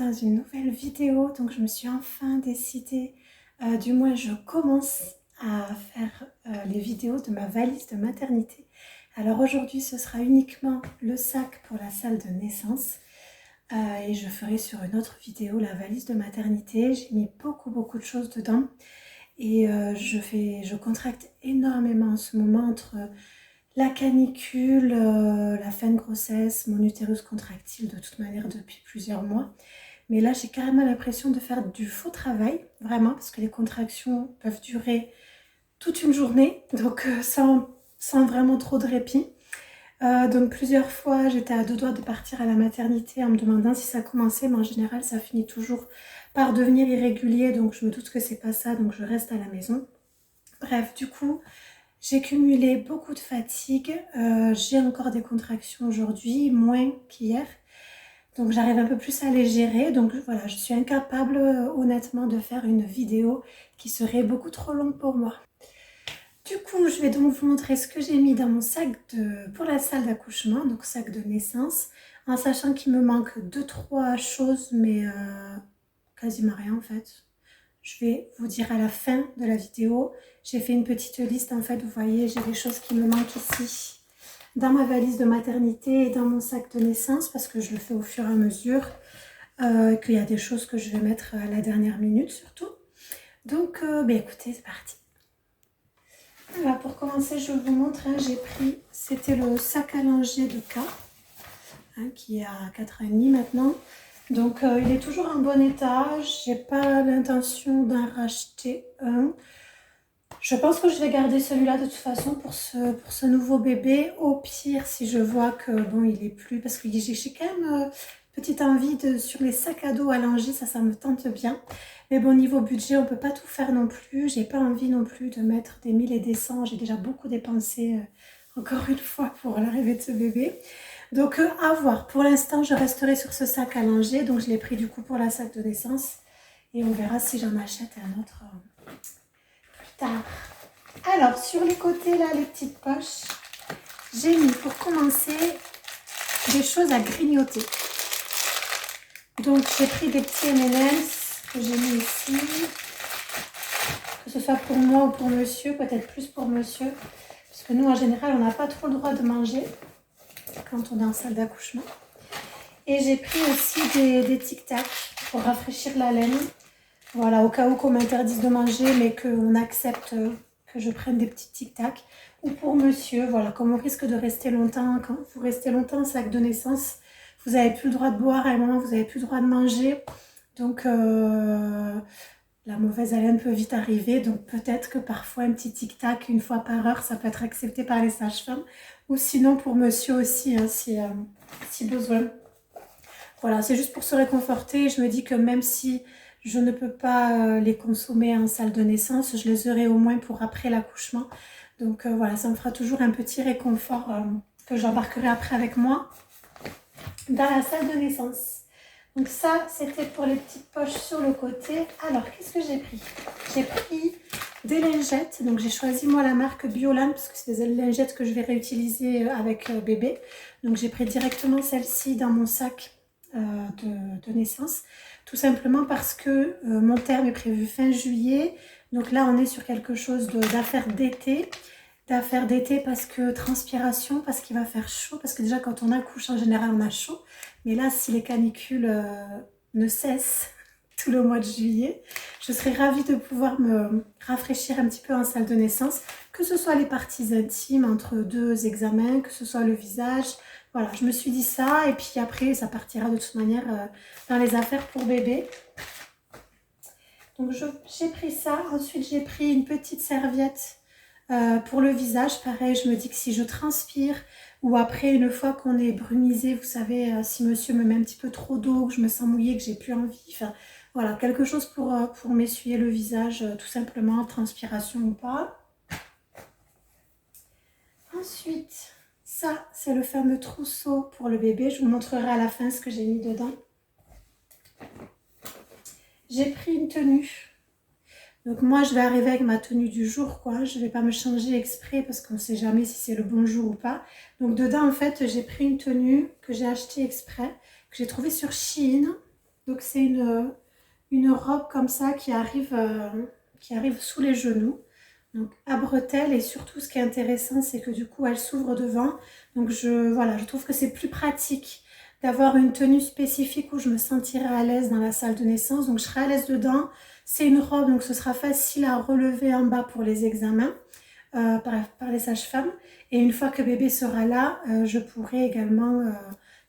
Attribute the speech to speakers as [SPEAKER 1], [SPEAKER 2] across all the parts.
[SPEAKER 1] dans une nouvelle vidéo. Donc je me suis enfin décidée, du moins je commence à faire les vidéos de ma valise de maternité. Alors aujourd'hui ce sera uniquement le sac pour la salle de naissance et je ferai sur une autre vidéo la valise de maternité. J'ai mis beaucoup de choses dedans et je contracte énormément en ce moment entre la canicule, la fin de grossesse, mon utérus contractile de toute manière depuis plusieurs mois. Mais là, j'ai carrément l'impression de faire du faux travail, vraiment, parce que les contractions peuvent durer toute une journée, donc sans vraiment trop de répit. Donc plusieurs fois, j'étais à deux doigts de partir à la maternité en me demandant si ça commençait, mais en général, ça finit toujours par devenir irrégulier, donc je me doute que c'est pas ça, donc je reste à la maison. Bref, du coup, j'ai cumulé beaucoup de fatigue, j'ai encore des contractions aujourd'hui, moins qu'hier. Donc j'arrive un peu plus à les gérer. Donc voilà, je suis incapable honnêtement de faire une vidéo qui serait beaucoup trop longue pour moi. Du coup, je vais donc vous montrer ce que j'ai mis dans mon sac pour la salle d'accouchement, donc sac de naissance, en sachant qu'il me manque 2-3 choses, mais quasiment rien en fait. Je vais vous dire à la fin de la vidéo. J'ai fait une petite liste en fait, vous voyez, j'ai des choses qui me manquent ici dans ma valise de maternité et dans mon sac de naissance parce que je le fais au fur et à mesure, qu'il y a des choses que je vais mettre à la dernière minute surtout. Donc écoutez, c'est parti. Alors pour commencer, je vous montre, j'ai pris, c'était le sac à langer de K, qui est à 4 ans et demi maintenant. Donc il est toujours en bon état, j'ai pas l'intention d'en racheter un. Je pense que je vais garder celui-là de toute façon pour ce nouveau bébé. Au pire, si je vois que bon, il est plus, parce que j'ai quand même petite envie sur les sacs à dos à langer, ça me tente bien. Mais bon, niveau budget, on peut pas tout faire non plus. J'ai pas envie non plus de mettre des 1000 et des 100. J'ai déjà beaucoup dépensé encore une fois pour l'arrivée de ce bébé. Donc à voir. Pour l'instant, je resterai sur ce sac à langer. Donc je l'ai pris du coup pour la sac de naissance. Et on verra si j'en achète un autre plus tard. Alors, sur les côtés, là, les petites poches, j'ai mis pour commencer des choses à grignoter. Donc, j'ai pris des petits M&M's que j'ai mis ici. Que ce soit pour moi ou pour monsieur, peut-être plus pour monsieur. Parce que nous, en général, on n'a pas trop le droit de manger quand on est en salle d'accouchement. Et j'ai pris aussi des tic-tac pour rafraîchir la laine. Voilà, au cas où qu'on m'interdise de manger, mais qu'on accepte que je prenne des petits tic-tac. Ou pour monsieur, voilà, comme on risque de rester longtemps, quand vous restez longtemps en sac de naissance, vous n'avez plus le droit de boire à un moment, vous n'avez plus le droit de manger. Donc, la mauvaise haleine peut vite arriver. Donc, peut-être que parfois, un petit tic-tac, une fois par heure, ça peut être accepté par les sages-femmes. Ou sinon, pour monsieur aussi, hein, si besoin. Voilà, c'est juste pour se réconforter. Je me dis que même si je ne peux pas les consommer en salle de naissance, je les aurai au moins pour après l'accouchement. Donc voilà, ça me fera toujours un petit réconfort que j'embarquerai après avec moi dans la salle de naissance. Donc ça, c'était pour les petites poches sur le côté. Alors, qu'est-ce que j'ai pris? J'ai pris des lingettes. Donc j'ai choisi moi la marque Biolan parce que c'est des lingettes que je vais réutiliser avec bébé. Donc j'ai pris directement celle-ci dans mon sac de naissance. Tout simplement parce que mon terme est prévu fin juillet. Donc là, on est sur quelque chose d'affaires d'été. D'affaires d'été parce que transpiration, parce qu'il va faire chaud. Parce que déjà, quand on accouche, en général, on a chaud. Mais là, si les canicules ne cessent tout le mois de juillet, je serais ravie de pouvoir me rafraîchir un petit peu en salle de naissance. Que ce soit les parties intimes entre deux examens, que ce soit le visage. Voilà, je me suis dit ça. Et puis après, ça partira de toute manière dans les affaires pour bébé. Donc j'ai pris ça. Ensuite, j'ai pris une petite serviette pour le visage. Pareil, je me dis que si je transpire ou après, une fois qu'on est brumisé, vous savez, si monsieur me met un petit peu trop d'eau, que je me sens mouillée, que j'ai plus envie. Enfin, voilà, quelque chose pour m'essuyer le visage, tout simplement, transpiration ou pas. Ensuite, ça, c'est le fameux trousseau pour le bébé. Je vous montrerai à la fin ce que j'ai mis dedans. J'ai pris une tenue. Donc moi, je vais arriver avec ma tenue du jour, quoi. Je ne vais pas me changer exprès parce qu'on ne sait jamais si c'est le bon jour ou pas. Donc dedans, en fait, j'ai pris une tenue que j'ai achetée exprès, que j'ai trouvée sur Shein. Donc c'est une robe comme ça qui arrive sous les genoux. Donc à bretelles, et surtout ce qui est intéressant, c'est que du coup elle s'ouvre devant. Donc voilà, je trouve que c'est plus pratique d'avoir une tenue spécifique où je me sentirai à l'aise dans la salle de naissance. Donc je serai à l'aise dedans. C'est une robe, donc ce sera facile à relever en bas pour les examens par les sages-femmes. Et une fois que bébé sera là, je pourrai également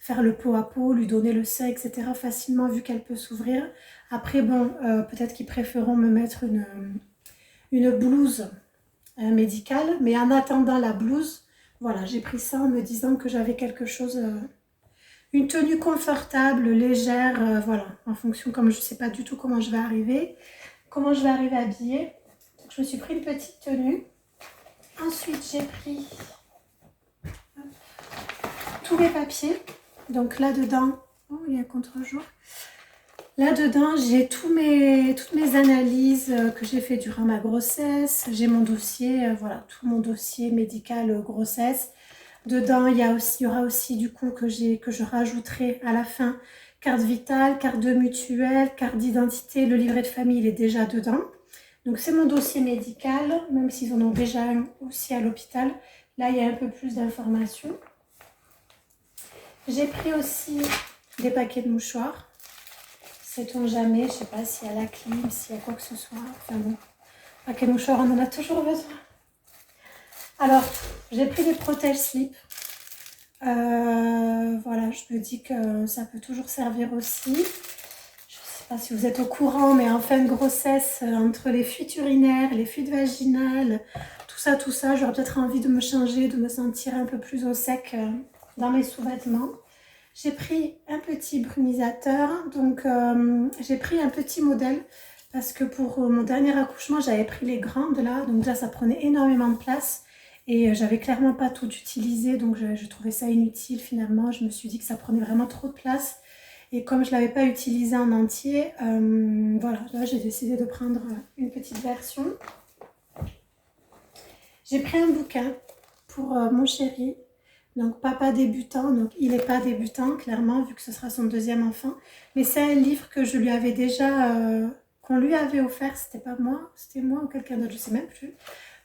[SPEAKER 1] faire le pot à pot, lui donner le sein, etc. facilement vu qu'elle peut s'ouvrir. Après, bon, peut-être qu'ils préféreront me mettre une blouse médicale. Mais en attendant la blouse, voilà, j'ai pris ça en me disant que j'avais quelque chose, une tenue confortable, légère, voilà, en fonction, comme je ne sais pas du tout comment je vais arriver habillée. Donc, je me suis pris une petite tenue. Ensuite, j'ai pris tous mes papiers. Donc là-dedans, oh, il y a un contre-jour. Là-dedans, j'ai toutes mes analyses que j'ai fait durant ma grossesse. J'ai mon dossier, voilà, tout mon dossier médical grossesse. Dedans, il y aura aussi du coup que je rajouterai à la fin carte vitale, carte de mutuelle, carte d'identité. Le livret de famille, il est déjà dedans. Donc c'est mon dossier médical, même s'ils en ont déjà un aussi à l'hôpital. Là, il y a un peu plus d'informations. J'ai pris aussi des paquets de mouchoirs. Sait-on jamais, je ne sais pas s'il y a la clim, s'il y a quoi que ce soit. Enfin bon, paquets de mouchoirs, on en a toujours besoin. Alors, j'ai pris des protège-slip. Voilà, je me dis que ça peut toujours servir aussi. Je ne sais pas si vous êtes au courant, mais en fin de grossesse, entre les fuites urinaires, les fuites vaginales, tout ça, j'aurais peut-être envie de me changer, de me sentir un peu plus au sec dans mes sous-vêtements. J'ai pris un petit brumisateur, donc j'ai pris un petit modèle parce que pour mon dernier accouchement, j'avais pris les grandes là, donc là ça prenait énormément de place et j'avais clairement pas tout utilisé, donc je trouvais ça inutile finalement. Je me suis dit que ça prenait vraiment trop de place et comme je ne l'avais pas utilisé en entier, voilà, là j'ai décidé de prendre une petite version. J'ai pris un bouquin pour mon chéri. Donc papa débutant, donc il n'est pas débutant clairement vu que ce sera son deuxième enfant. Mais c'est un livre que je lui avais déjà, qu'on lui avait offert, c'était pas moi, c'était moi ou quelqu'un d'autre, je ne sais même plus.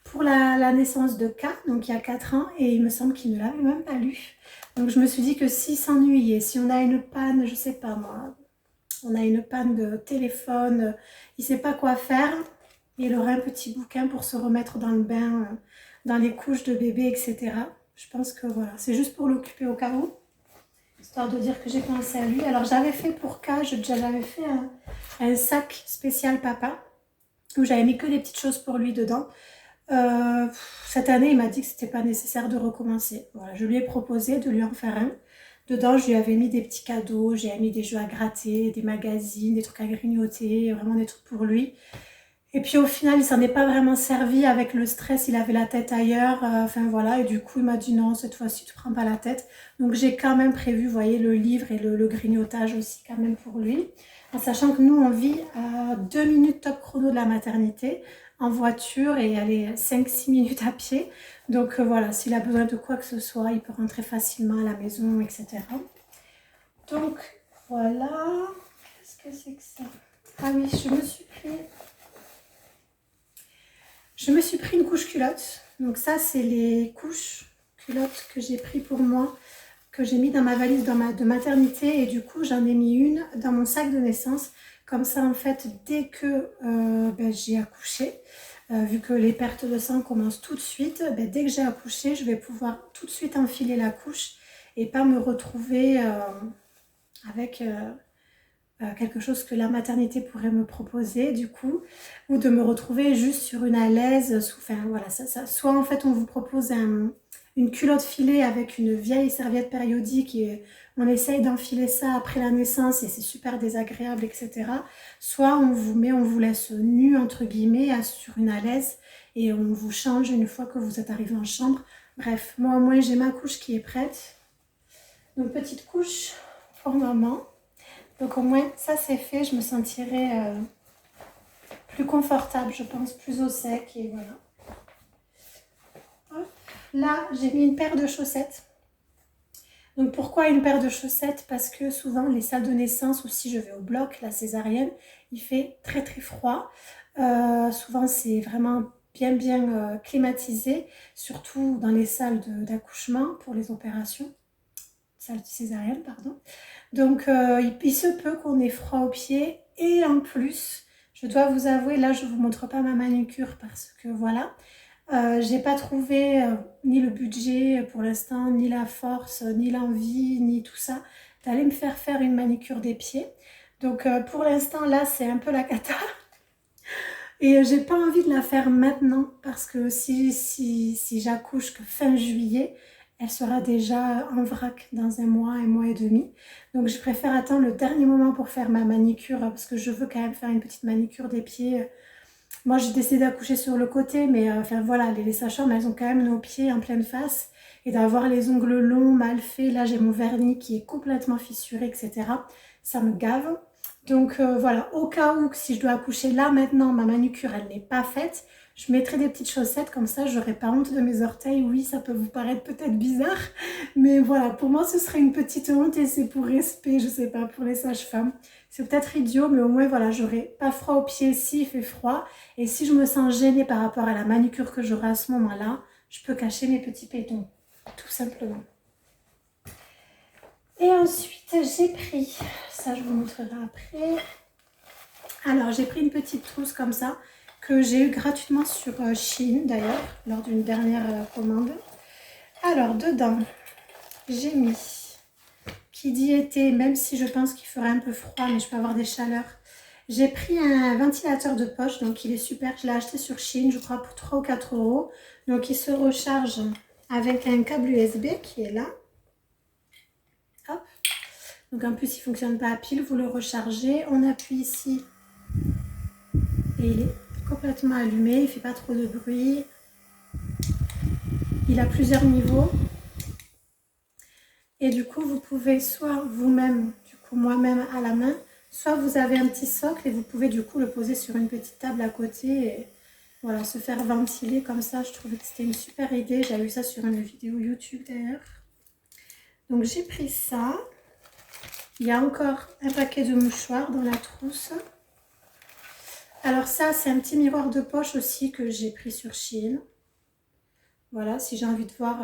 [SPEAKER 1] Pour la naissance de K, donc il y a 4 ans, et il me semble qu'il ne l'avait même pas lu. Donc je me suis dit que s'il s'ennuyait, si on a une panne, je ne sais pas moi, on a une panne de téléphone, il ne sait pas quoi faire, il aurait un petit bouquin pour se remettre dans le bain, dans les couches de bébé, etc. Je pense que voilà, c'est juste pour l'occuper au cas où, histoire de dire que j'ai pensé à lui. Alors j'avais fait pour K, j'avais fait un sac spécial papa, où j'avais mis que des petites choses pour lui dedans. Cette année, il m'a dit que c'était pas nécessaire de recommencer. Voilà, je lui ai proposé de lui en faire un. Dedans, je lui avais mis des petits cadeaux, j'ai mis des jeux à gratter, des magazines, des trucs à grignoter, vraiment des trucs pour lui. Et puis au final, il s'en est pas vraiment servi avec le stress, il avait la tête ailleurs, enfin voilà, et du coup il m'a dit non, cette fois-ci tu prends pas la tête. Donc j'ai quand même prévu, vous voyez, le livre et le grignotage aussi quand même pour lui. En sachant que nous on vit à 2 minutes top chrono de la maternité, en voiture et aller 5-6 minutes à pied. Donc voilà, s'il a besoin de quoi que ce soit, il peut rentrer facilement à la maison, etc. Donc voilà, qu'est-ce que c'est que ça? Ah oui, je me suis pris une couche culotte. Donc ça, c'est les couches culottes que j'ai pris pour moi, que j'ai mis dans ma valise de maternité. Et du coup, j'en ai mis une dans mon sac de naissance. Comme ça, en fait, dès que j'ai accouché, vu que les pertes de sang commencent tout de suite, dès que j'ai accouché, je vais pouvoir tout de suite enfiler la couche et pas me retrouver avec... quelque chose que la maternité pourrait me proposer du coup, ou de me retrouver juste sur une alaise, enfin voilà, soit en fait on vous propose une culotte filée avec une vieille serviette périodique et on essaye d'enfiler ça après la naissance et c'est super désagréable, etc. Soit on vous laisse nu entre guillemets sur une alaise et on vous change une fois que vous êtes arrivé en chambre. Bref, moi au moins j'ai ma couche qui est prête. Donc petite couche pour maman. Donc au moins ça c'est fait, je me sentirai plus confortable, je pense, plus au sec et voilà. Hop. Là j'ai mis une paire de chaussettes. Donc pourquoi une paire de chaussettes? Parce que souvent les salles de naissance ou si je vais au bloc, la césarienne, il fait très très froid. Souvent c'est vraiment bien climatisé, surtout dans les salles d'accouchement pour les opérations, salle césarienne pardon. Donc il se peut qu'on ait froid aux pieds et en plus, je dois vous avouer, là je vous montre pas ma manucure parce que voilà, j'ai pas trouvé ni le budget pour l'instant, ni la force, ni l'envie, ni tout ça, d'aller me faire une manicure des pieds. Donc pour l'instant là c'est un peu la cata. Et j'ai pas envie de la faire maintenant parce que si j'accouche que fin juillet, elle sera déjà en vrac dans un mois et demi. Donc je préfère attendre le dernier moment pour faire ma manicure parce que je veux quand même faire une petite manicure des pieds. Moi j'ai décidé d'accoucher sur le côté, mais enfin voilà, les sages-femmes elles ont quand même nos pieds en pleine face. Et d'avoir les ongles longs, mal faits, là j'ai mon vernis qui est complètement fissuré, etc. Ça me gave. Donc voilà, au cas où si je dois accoucher là maintenant, ma manucure elle n'est pas faite, je mettrai des petites chaussettes comme ça, j'aurai pas honte de mes orteils. Oui, ça peut vous paraître peut-être bizarre, mais voilà, pour moi ce serait une petite honte et c'est pour respect, je sais pas, pour les sages-femmes. C'est peut-être idiot, mais au moins voilà, j'aurai pas froid aux pieds s'il fait froid. Et si je me sens gênée par rapport à la manucure que j'aurai à ce moment-là, je peux cacher mes petits pétons, tout simplement. Et ensuite, j'ai pris, ça je vous montrerai après. Alors, j'ai pris une petite trousse comme ça, que j'ai eu gratuitement sur Shein d'ailleurs, lors d'une dernière commande. Alors, dedans, j'ai mis, qui dit été, même si je pense qu'il ferait un peu froid, mais je peux avoir des chaleurs. J'ai pris un ventilateur de poche, donc il est super, je l'ai acheté sur Shein, je crois pour 3 ou 4 euros. Donc, il se recharge avec un câble USB qui est là. Hop. Donc en plus il ne fonctionne pas à pile, vous le rechargez, on appuie ici et il est complètement allumé, il ne fait pas trop de bruit. Il a plusieurs niveaux. Et du coup vous pouvez soit vous-même, du coup moi-même à la main, soit vous avez un petit socle et vous pouvez du coup le poser sur une petite table à côté et voilà, se faire ventiler comme ça. Je trouvais que c'était une super idée, j'avais vu ça sur une vidéo YouTube d'ailleurs. Donc j'ai pris ça. Il y a encore un paquet de mouchoirs dans la trousse. Alors ça, c'est un petit miroir de poche aussi que j'ai pris sur Shein. Voilà, si j'ai envie de voir,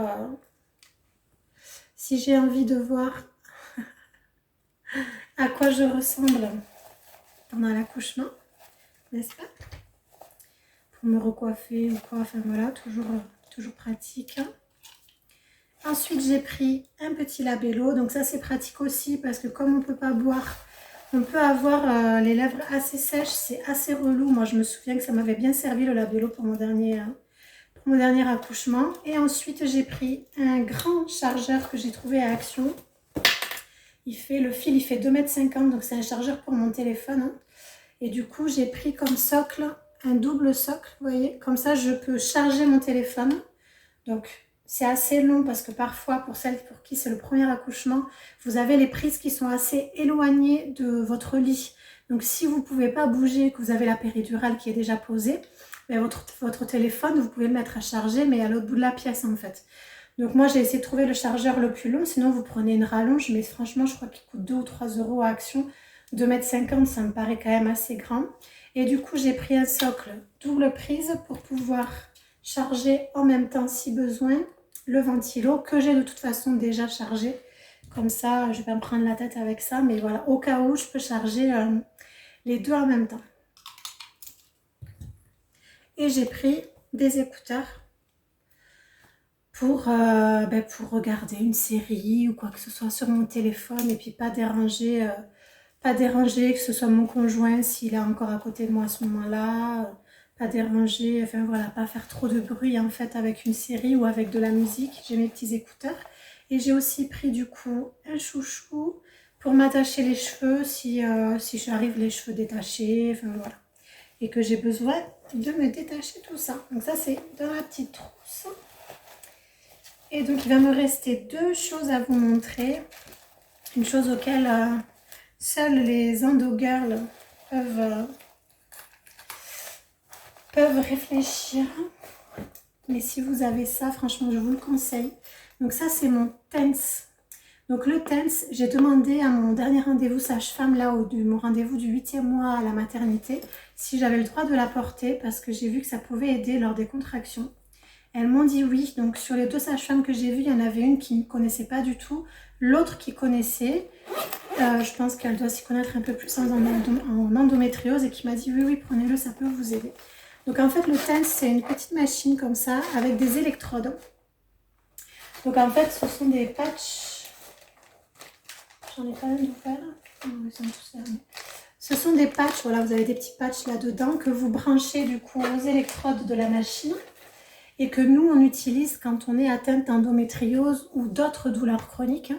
[SPEAKER 1] à quoi je ressemble pendant l'accouchement, n'est-ce pas? Pour me recoiffer ou quoi, enfin voilà, toujours pratique. Ensuite, j'ai pris un petit labello. Donc ça, c'est pratique aussi parce que comme on ne peut pas boire, on peut avoir les lèvres assez sèches. C'est assez relou. Moi, je me souviens que ça m'avait bien servi le labello pour mon dernier accouchement. Et ensuite, j'ai pris un grand chargeur que j'ai trouvé à Action. Le fil, il fait 2,50 m. Donc, c'est un chargeur pour mon téléphone. Hein. Et du coup, j'ai pris comme socle un double socle. Vous voyez, comme ça, je peux charger mon téléphone. Donc, c'est assez long parce que parfois, pour celles pour qui c'est le premier accouchement, vous avez les prises qui sont assez éloignées de votre lit. Donc, si vous ne pouvez pas bouger, que vous avez la péridurale qui est déjà posée, ben votre téléphone, vous pouvez le mettre à charger, mais à l'autre bout de la pièce en fait. Donc, moi, j'ai essayé de trouver le chargeur le plus long. Sinon, vous prenez une rallonge, mais franchement, je crois qu'il coûte 2 ou 3 euros à Action. 2,50 m, ça me paraît quand même assez grand. Et du coup, j'ai pris un socle double prise pour pouvoir charger en même temps si besoin le ventilo que j'ai de toute façon déjà chargé. Comme ça, je vais pas me prendre la tête avec ça. Mais voilà, au cas où, je peux charger les deux en même temps. Et j'ai pris des écouteurs pour regarder une série ou quoi que ce soit sur mon téléphone et puis pas déranger, que ce soit mon conjoint s'il est encore à côté de moi à ce moment-là. Pas déranger, enfin voilà, pas faire trop de bruit en fait avec une série ou avec de la musique. J'ai mes petits écouteurs. Et j'ai aussi pris du coup un chouchou pour m'attacher les cheveux si j'arrive les cheveux détachés, enfin voilà. Et que j'ai besoin de me détacher tout ça. Donc ça c'est dans la petite trousse. Et donc il va me rester deux choses à vous montrer. Une chose auquel seules les endo-girls peuvent réfléchir. Mais si vous avez ça, franchement, je vous le conseille. Donc ça, c'est mon Tense. Donc le TENS, j'ai demandé à mon dernier rendez-vous sage-femme, là, mon rendez-vous du 8e mois à la maternité, si j'avais le droit de la porter parce que j'ai vu que ça pouvait aider lors des contractions. Elles m'ont dit oui, donc sur les 2 sages-femmes que j'ai vues, il y en avait une qui ne connaissait pas du tout, l'autre qui connaissait. Je pense qu'elle doit s'y connaître un peu plus en endométriose et qui m'a dit oui, prenez-le, ça peut vous aider. Donc en fait, le TENS, c'est une petite machine comme ça avec des électrodes. Donc en fait, ce sont des patchs. J'en ai pas même d'ouvert. Non, ils sont tous fermés. Ce sont des patchs, voilà, vous avez des petits patchs là-dedans que vous branchez du coup aux électrodes de la machine et que nous, on utilise quand on est atteinte d'endométriose ou d'autres douleurs chroniques,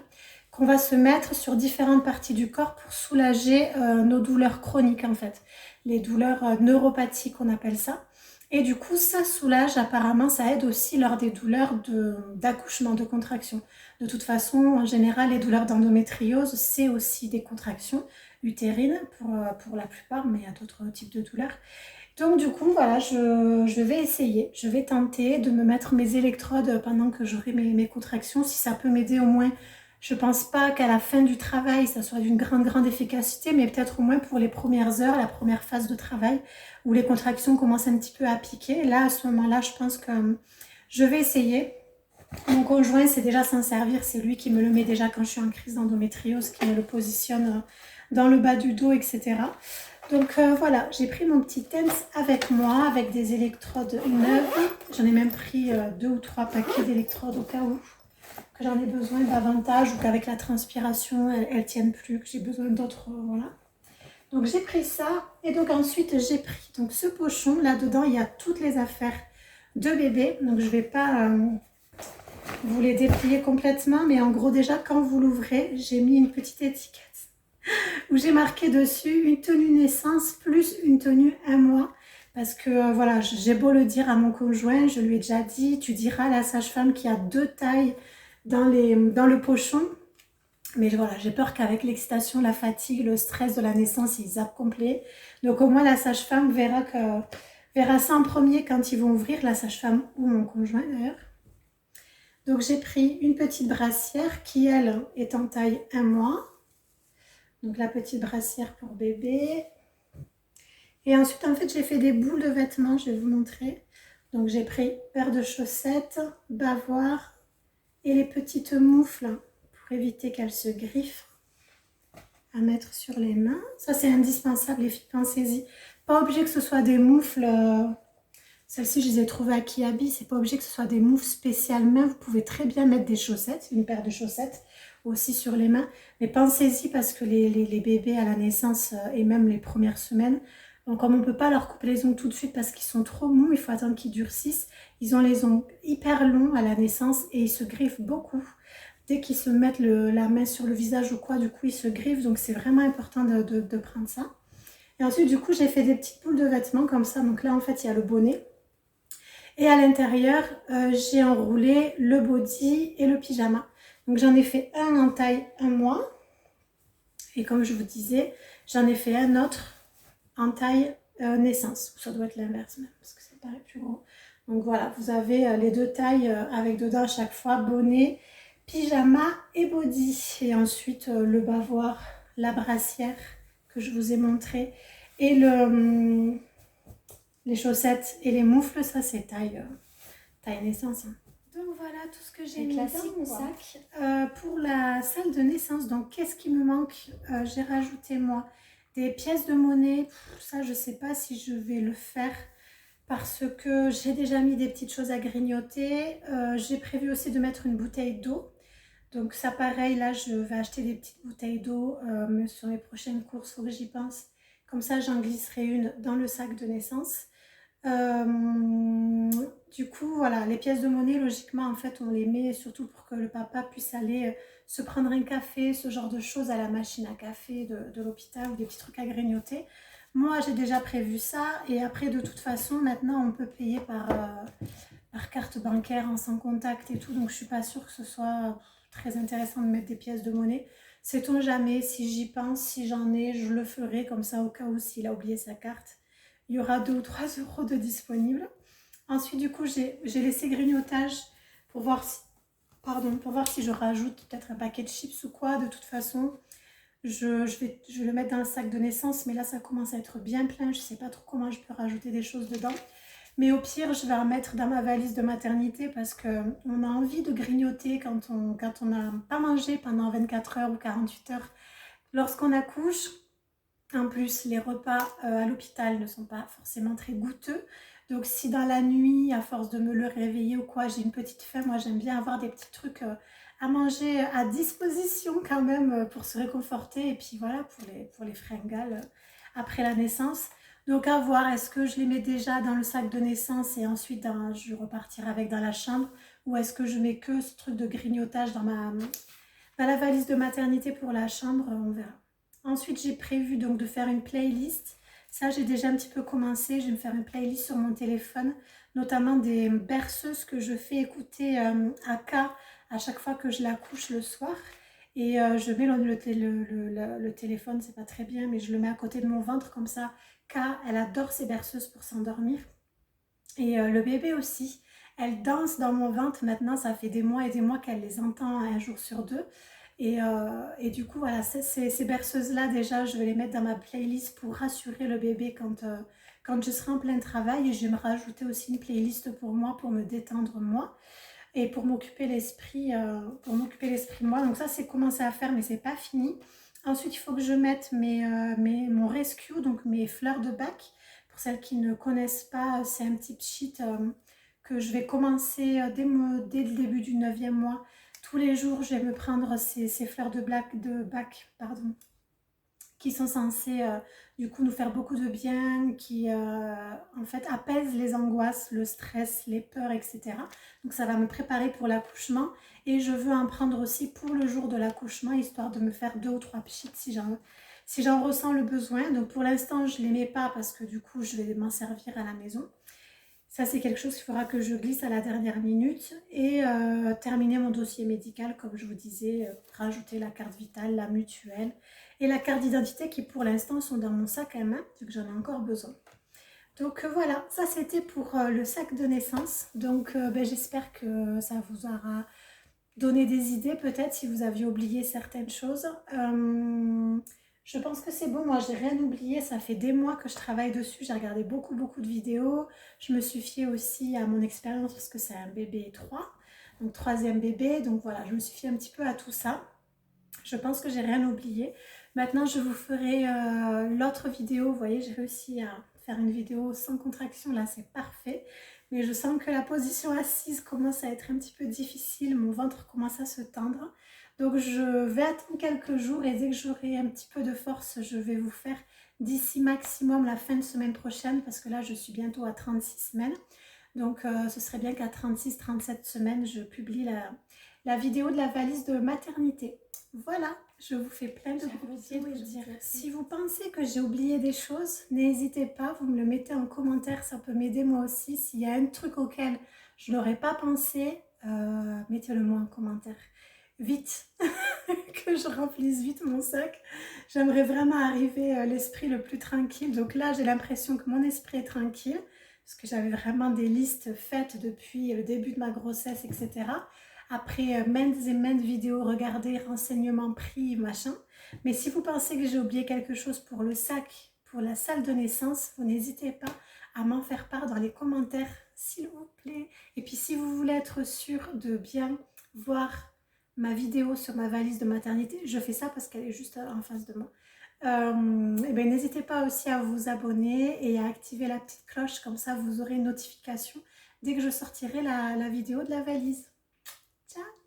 [SPEAKER 1] qu'on va se mettre sur différentes parties du corps pour soulager nos douleurs chroniques en fait, les douleurs neuropathiques on appelle ça. Et du coup, ça soulage, apparemment, ça aide aussi lors des douleurs d'accouchement, de contraction. De toute façon, en général, les douleurs d'endométriose, c'est aussi des contractions utérines pour la plupart, mais il y a d'autres types de douleurs. Donc du coup, voilà, je vais essayer, je vais tenter de me mettre mes électrodes pendant que j'aurai mes contractions, si ça peut m'aider au moins. Je pense pas qu'à la fin du travail, ça soit d'une grande efficacité, mais peut-être au moins pour les premières heures, la première phase de travail, où les contractions commencent un petit peu à piquer. Là, à ce moment-là, je pense que je vais essayer. Mon conjoint, c'est déjà s'en servir, c'est lui qui me le met déjà quand je suis en crise d'endométriose, qui me le positionne dans le bas du dos, etc. Donc voilà, j'ai pris mon petit TENS avec moi, avec des électrodes neuves. J'en ai même pris 2 ou 3 paquets d'électrodes au cas où que j'en ai besoin davantage ou qu'avec la transpiration, elles tiennent plus, que j'ai besoin d'autres, voilà. Donc j'ai pris ça et donc ensuite j'ai pris donc ce pochon. Là-dedans, il y a toutes les affaires de bébé. Donc je ne vais pas vous les déplier complètement, mais en gros déjà, quand vous l'ouvrez, j'ai mis une petite étiquette où j'ai marqué dessus une tenue naissance plus une tenue 1 mois. Parce que voilà, j'ai beau le dire à mon conjoint, je lui ai déjà dit, tu diras à la sage-femme qu'il y a 2 tailles dans le pochon. Mais voilà, j'ai peur qu'avec l'excitation, la fatigue, le stress de la naissance, ils zappent complet. Donc au moins la sage-femme verra ça en premier quand ils vont ouvrir, la sage-femme ou mon conjoint d'ailleurs. Donc j'ai pris une petite brassière qui elle est en taille 1 mois. Donc la petite brassière pour bébé. Et ensuite en fait j'ai fait des boules de vêtements, je vais vous montrer. Donc j'ai pris paire de chaussettes, bavoir et les petites moufles pour éviter qu'elles se griffent à mettre sur les mains. Ça c'est indispensable les filles, pensez-y. Pas obligé que ce soit des moufles, celles-ci je les ai trouvées à Kiabi, c'est pas obligé que ce soit des moufles spéciales mains, vous pouvez très bien mettre des chaussettes, une paire de chaussettes aussi sur les mains. Mais pensez-y parce que les bébés à la naissance et même les premières semaines, donc comme on ne peut pas leur couper les ongles tout de suite parce qu'ils sont trop mous, il faut attendre qu'ils durcissent. Ils ont les ongles hyper longs à la naissance et ils se griffent beaucoup. Dès qu'ils se mettent la main sur le visage ou quoi, du coup ils se griffent. Donc c'est vraiment important de prendre ça. Et ensuite du coup j'ai fait des petites boules de vêtements comme ça. Donc là en fait il y a le bonnet. Et à l'intérieur j'ai enroulé le body et le pyjama. Donc j'en ai fait un en taille 1 mois. Et comme je vous disais, j'en ai fait un autre en taille naissance. Ça doit être l'inverse même, parce que ça paraît plus gros. Donc voilà, vous avez les 2 tailles avec dedans à chaque fois bonnet, pyjama et body. Et ensuite le bavoir, la brassière que je vous ai montré. Et les chaussettes et les moufles, ça c'est taille naissance. Hein. Donc voilà tout ce que j'ai mis dans mon sac pour la salle de naissance. Donc qu'est-ce qui me manque? J'ai rajouté moi des pièces de monnaie. Ça je sais pas si je vais le faire parce que j'ai déjà mis des petites choses à grignoter. J'ai prévu aussi de mettre une bouteille d'eau. Donc ça pareil, là je vais acheter des petites bouteilles d'eau mais sur les prochaines courses, il faut que j'y pense. Comme ça j'en glisserai une dans le sac de naissance. Du coup voilà, les pièces de monnaie logiquement en fait on les met surtout pour que le papa puisse aller se prendre un café, ce genre de choses à la machine à café de l'hôpital ou des petits trucs à grignoter. Moi j'ai déjà prévu ça et après de toute façon maintenant on peut payer par carte bancaire en sans contact et tout, donc je suis pas sûre que ce soit très intéressant de mettre des pièces de monnaie. Sait-on jamais, si j'y pense, si j'en ai, je le ferai comme ça au cas où s'il a oublié sa carte. Il y aura 2 ou 3 € de disponibles. Ensuite, du coup, j'ai laissé grignotage pour voir pardon, pour voir si je rajoute peut-être un paquet de chips ou quoi. De toute façon, je vais le mettre dans le sac de naissance, mais là ça commence à être bien plein. Je sais pas trop comment je peux rajouter des choses dedans. Mais au pire, je vais en mettre dans ma valise de maternité parce qu'on a envie de grignoter quand on n'a pas mangé pendant 24 heures ou 48 heures lorsqu'on accouche. En plus, les repas à l'hôpital ne sont pas forcément très goûteux. Donc si dans la nuit, à force de me le réveiller ou quoi, j'ai une petite faim, moi j'aime bien avoir des petits trucs à manger à disposition quand même pour se réconforter. Et puis voilà, pour les fringales après la naissance. Donc à voir, est-ce que je les mets déjà dans le sac de naissance et ensuite je repartirai avec dans la chambre, ou est-ce que je mets que ce truc de grignotage dans la valise de maternité pour la chambre, on verra. Ensuite, j'ai prévu donc de faire une playlist. Ça, j'ai déjà un petit peu commencé. Je vais me faire une playlist sur mon téléphone, notamment des berceuses que je fais écouter à K à chaque fois que je la couche le soir. Et je mets le téléphone, c'est pas très bien, mais je le mets à côté de mon ventre comme ça. K, elle adore ces berceuses pour s'endormir. Et le bébé aussi. Elle danse dans mon ventre. Maintenant, ça fait des mois et des mois qu'elle les entend un jour sur deux. Et du coup, voilà, ces berceuses-là, déjà, je vais les mettre dans ma playlist pour rassurer le bébé quand je serai en plein travail. Et je vais me rajouter aussi une playlist pour moi, pour me détendre moi et pour m'occuper l'esprit moi. Donc ça, c'est commencé à faire, mais c'est pas fini. Ensuite, il faut que je mette mon rescue, donc mes fleurs de bac. Pour celles qui ne connaissent pas, c'est un petit sheet que je vais commencer dès le début du 9e mois. Tous les jours, je vais me prendre ces fleurs de bac, pardon, qui sont censées du coup nous faire beaucoup de bien, qui en fait apaisent les angoisses, le stress, les peurs, etc. Donc ça va me préparer pour l'accouchement et je veux en prendre aussi pour le jour de l'accouchement, histoire de me faire 2 ou 3 pchits si j'en ressens le besoin. Donc pour l'instant, je ne les mets pas parce que du coup, je vais m'en servir à la maison. Ça, c'est quelque chose qu'il faudra que je glisse à la dernière minute et terminer mon dossier médical, comme je vous disais, rajouter la carte vitale, la mutuelle et la carte d'identité qui, pour l'instant, sont dans mon sac à main, vu que j'en ai encore besoin. Donc voilà, ça c'était pour le sac de naissance. Donc j'espère que ça vous aura donné des idées, peut-être si vous aviez oublié certaines choses. Je pense que c'est bon, moi j'ai rien oublié, ça fait des mois que je travaille dessus, j'ai regardé beaucoup de vidéos, je me suis fiée aussi à mon expérience parce que c'est un bébé 3, donc 3e bébé, donc voilà, je me suis fiée un petit peu à tout ça. Je pense que j'ai rien oublié. Maintenant je vous ferai l'autre vidéo, vous voyez j'ai réussi à faire une vidéo sans contraction, là c'est parfait. Mais je sens que la position assise commence à être un petit peu difficile, mon ventre commence à se tendre. Donc je vais attendre quelques jours et dès que j'aurai un petit peu de force, je vais vous faire d'ici maximum la fin de semaine prochaine parce que là je suis bientôt à 36 semaines. Donc ce serait bien qu'à 36-37 semaines, je publie la vidéo de la valise de maternité. Voilà, je vous fais plein de gros bisous et dire, si vous pensez que j'ai oublié des choses, n'hésitez pas, vous me le mettez en commentaire, ça peut m'aider moi aussi. S'il y a un truc auquel je n'aurais pas pensé, mettez-le moi en commentaire. Vite, que je remplisse vite mon sac. J'aimerais vraiment arriver l'esprit le plus tranquille. Donc là, j'ai l'impression que mon esprit est tranquille, parce que j'avais vraiment des listes faites depuis le début de ma grossesse, etc. Après maintes et maintes vidéos regardées, renseignements pris, machin. Mais si vous pensez que j'ai oublié quelque chose pour le sac, pour la salle de naissance, vous n'hésitez pas à m'en faire part dans les commentaires, s'il vous plaît. Et puis si vous voulez être sûr de bien voir ma vidéo sur ma valise de maternité, je fais ça parce qu'elle est juste en face de moi. Et bien, n'hésitez pas aussi à vous abonner et à activer la petite cloche, comme ça vous aurez une notification dès que je sortirai la vidéo de la valise. Ciao!